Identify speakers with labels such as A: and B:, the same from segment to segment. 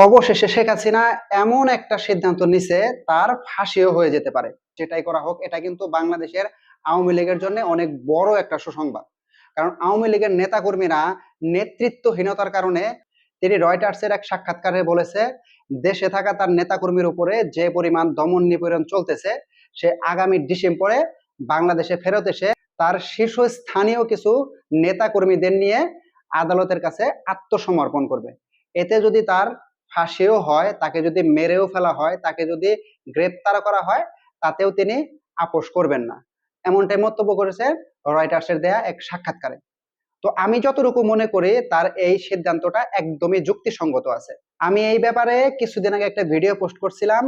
A: অবশেষে শেখ হাসিনা এমন একটা সিদ্ধান্ত নিছে, তার ফাঁসিও হয়ে যেতে পারে। যেটাই করা হোক, এটা কিন্তু বাংলাদেশের আওয়ামী লীগের জন্য অনেক বড় একটা সুসংবাদ। কারণ আওয়ামী লীগের নেতাকর্মীরা নেতৃত্বহীনতার কারণে, তিনি রয়টার্সের এক সাক্ষাৎকারে বলেছে, দেশে থাকা তার নেতাকর্মীর উপরে যে পরিমাণ দমন নিপীড়ন চলতেছে, সে আগামী ডিসেম্বরে বাংলাদেশে ফেরত এসে তার শীর্ষস্থানীয় কিছু নেতাকর্মীদের নিয়ে আদালতের কাছে আত্মসমর্পণ করবে। এতে যদি তার ফাঁসিও হয়, তাকে যদি মেরেও ফেলা হয়, তাকে যদি গ্রেপ্তার করা হয়, তাতেও তিনি আপোষ করবেন না। এমনটাই মন্তব্য করেছে রয়টার্সের দেয়া এক সাক্ষাৎকারে। তো আমি যতটুকু মনে করি, তার এই সিদ্ধান্তটা একদমই যুক্তিসঙ্গত আছে। আমি এই ব্যাপারে কিছুদিন আগে একটা ভিডিও পোস্ট করছিলাম।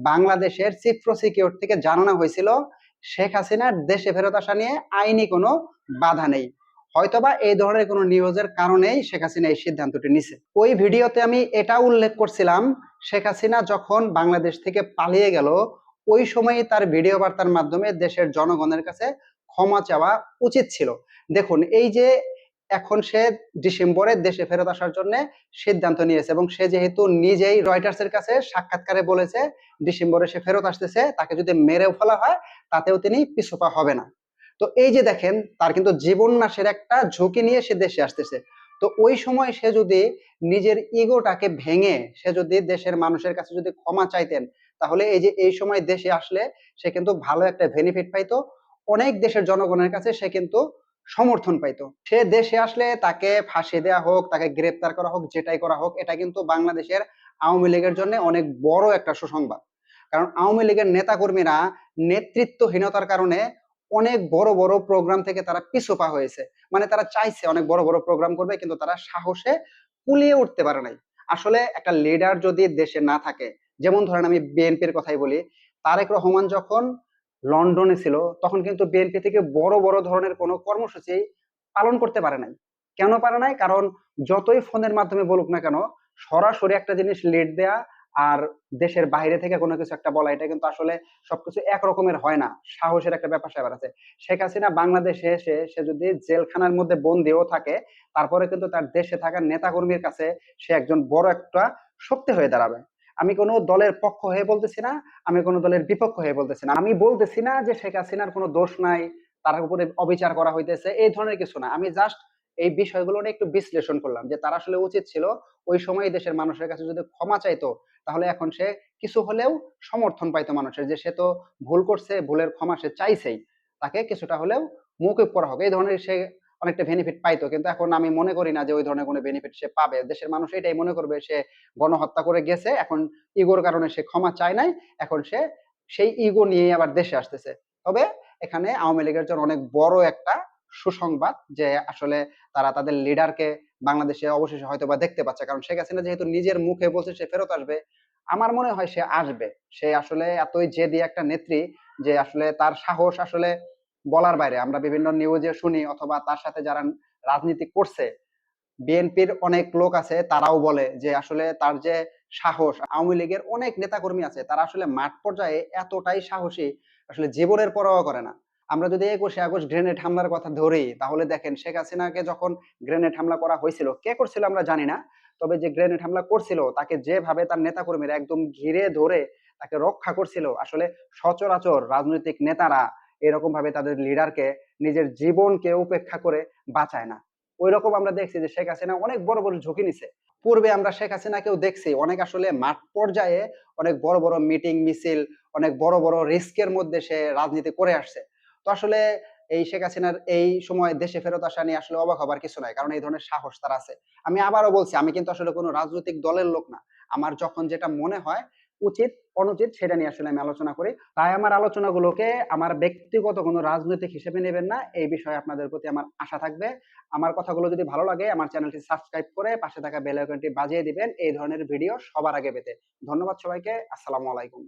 A: বাংলাদেশের চিফ প্রসিকিউটর থেকে জানানো হয়েছিল, শেখ হাসিনার দেশে ফেরত আসা নিয়ে আইনি কোনো বাধা নেই। হয়তোবা এই ধরনের কোনো নিউজের কারণেই শেখ হাসিনা এই সিদ্ধান্তটি নিছে। ওই ভিডিওতে আমি এটা উল্লেখ করছিলাম, শেখ হাসিনা যখন বাংলাদেশ থেকে পালিয়ে গেল, ওই সময়ই তার ভিডিও বার্তার মাধ্যমে দেশের জনগণের কাছে ক্ষমা চাওয়া উচিত ছিল। দেখুন, এই যে এখন সে ডিসেম্বরে দেশে ফেরত আসার জন্য সিদ্ধান্ত নিয়েছে, এবং সে যেহেতু নিজেই রয়টার্সের কাছে সাক্ষাৎকারে বলেছে ডিসেম্বরে সে ফেরত আসতেছে, তাকে যদি মেরেও ফেলা হয় তাতেও তিনি পিছপা হবে না। তো এই যে দেখেন, তার কিন্তু জীবন নাশের একটা ঝুঁকি নিয়ে সে দেশে আসতেছে। তো ওই সময় সে যদি নিজের ইগোটাকে ভেঙে সে যদি দেশের মানুষের কাছে যদি ক্ষমা চাইতেন, তাহলে এই যে এই সময় দেশে আসলে সে কিন্তু ভালো একটা বেনিফিট পাইতো। অনেক দেশের জনগণের কাছে সে কিন্তু সমর্থন পাইতো। সে দেশে আসলে তাকে ফাঁসি দেওয়া হোক, তাকে গ্রেপ্তার করা হোক, যেটাই করা হোক, এটা কিন্তু বাংলাদেশের আওয়ামী লীগের জন্য অনেক বড় একটা সুসংবাদ। কারণ আওয়ামী লীগের নেতাকর্মীরা নেতৃত্বহীনতার কারণে অনেক বড় বড় প্রোগ্রাম থেকে তারা পিছপা হয়েছে। মানে তারা চাইছে অনেক বড় বড় প্রোগ্রাম করবে, কিন্তু তারা সাহসে কুলিয়ে উঠতে পারে নাই। আসলে একটা লিডার যদি দেশে না থাকে, যেমন ধরেন আমি বিএনপির কথাই বলি, তারেক রহমান যখন লন্ডনে ছিল, তখন কিন্তু বিএনপি থেকে বড় বড় ধরনের কোনো কর্মসূচি পালন করতে পারে নাই। কেন পারে নাই? কারণ যতই ফোনের মাধ্যমে বলুক না কেন, সরাসরি একটা জিনিস লিড দেয়া আর দেশের বাইরে থেকে কোনো কিছু একটা বলা, এটা কিন্তু আসলে সবকিছু একরকমের হয় না। সাহসের একটা ব্যাপার স্যাপার আছে। শেখ হাসিনা বাংলাদেশে এসে সে যদি জেলখানার মধ্যে বন্দিও থাকে, তারপরে কিন্তু তার দেশে থাকা নেতাকর্মীর কাছে সে একজন বড় একটা শক্তি হয়ে দাঁড়াবে। আমি কোনো দলের পক্ষ হয়ে বলতেছি না, আমি কোনো দলের বিপক্ষ হয়ে বলতেছি না। আমি বলতেছি না যে শেখ হাসিনার কোনো দোষ নাই, তার উপরে অবিচার করা হইতেছে, এই ধরনের কিছু না। আমি জাস্ট এই বিষয়গুলো নিয়ে একটু বিশ্লেষণ করলাম যে তার আসলে উচিত ছিল ওই সময় দেশের মানুষের কাছে যদি ক্ষমা চাইতো, তাহলে এখন সে কিছু হলেও সমর্থন পাইতো মানুষের, যে সে তো ভুল করছে, ভুলের ক্ষমা সে চাইছেই, তাকে কিছুটা হলেও মওকুফ করা হোক, এই ধরনের সে অনেকটা বেনিফিট পাইতো। কিন্তু এখন আমি মনে করি না যে ওই ধরনের কোনো বেনিফিট সে পাবে। দেশের মানুষ এটাই মনে করবে সে গণহত্যা করে গেছে, এখন ইগোর কারণে সে ক্ষমা চায় নাই, এখন সে সেই ইগো নিয়ে আবার দেশে আসতেছে। তবে এখানে আওয়ামী লীগের জন্য অনেক বড় একটা সুসংবাদ, যে আসলে তারা তাদের লিডারকে বাংলাদেশে অবশেষে হয়তো বা দেখতে পাচ্ছে। কারণ শেখ হাসিনা যেহেতু নিজের মুখে বলছে সে ফেরত আসবে, আমার মনে হয় সে আসবে। সে আসলে এতই জেদি একটা নেত্রী, যে আসলে তার সাহস আসলে বলার বাইরে। আমরা বিভিন্ন নিউজে শুনি, অথবা তার সাথে যারা রাজনীতি করছে, বিএনপির অনেক লোক আছে, তারাও বলে যে আসলে তার যে সাহস, আওয়ামী লীগের অনেক নেতাকর্মী আছে, তারা আসলে মাঠ পর্যায়ে এতটাই সাহসী, আসলে জীবনের পরোয়া করে না। আমরা যদি 21শে আগস্ট গ্রেনেড হামলার কথা ধরি, তাহলে দেখেন শেখ হাসিনাকে যখন গ্রেনেড হামলা করা হয়েছিল, কে করছিল আমরা জানি না, তবে যে গ্রেনেড হামলা করছিল তাকে যেভাবে তার নেতাকর্মীরা একদম ঘিরে ধরে তাকে রক্ষা করছিল, আসলে সচরাচর রাজনৈতিক নেতারা এরকম ভাবে তাদের লিডারকে নিজের জীবনকে উপেক্ষা করে বাঁচায় না। ওই রকম আমরা দেখছি যে শেখ হাসিনা অনেক বড় বড় ঝুঁকি নিছে। পূর্বে আমরা শেখ হাসিনাকেও দেখছি অনেক আসলে মাঠ পর্যায়ে অনেক বড় বড় মিটিং মিছিল, অনেক বড় বড় রিস্কের মধ্যে সে রাজনীতি করে আসছে। তো আসলে এই শেখ হাসিনার এই সময় দেশে ফেরত আসা নিয়ে আসলে অবাক হবার কিছু নাই, কারণ এই ধরনের সাহস তার আছে। আমি আবারও বলছি, আমি কিন্তু আসলে কোনো রাজনৈতিক দলের লোক না। আমার যখন যেটা মনে হয় উচিত অনুচিত, সেটা নিয়ে আসলে আমি আলোচনা করি। তাই আমার আলোচনাগুলোকে আমার ব্যক্তিগত কোনো রাজনৈতিক হিসেবে নেবেন না, এই বিষয়ে আপনাদের প্রতি আমার আশা থাকবে। আমার কথাগুলো যদি ভালো লাগে, আমার চ্যানেলটি সাবস্ক্রাইব করে পাশে থাকা বেল আইকনটি বাজিয়ে দিবেন এই ধরনের ভিডিও সবার আগে পেতে। ধন্যবাদ সবাইকে। আসসালামু আলাইকুম।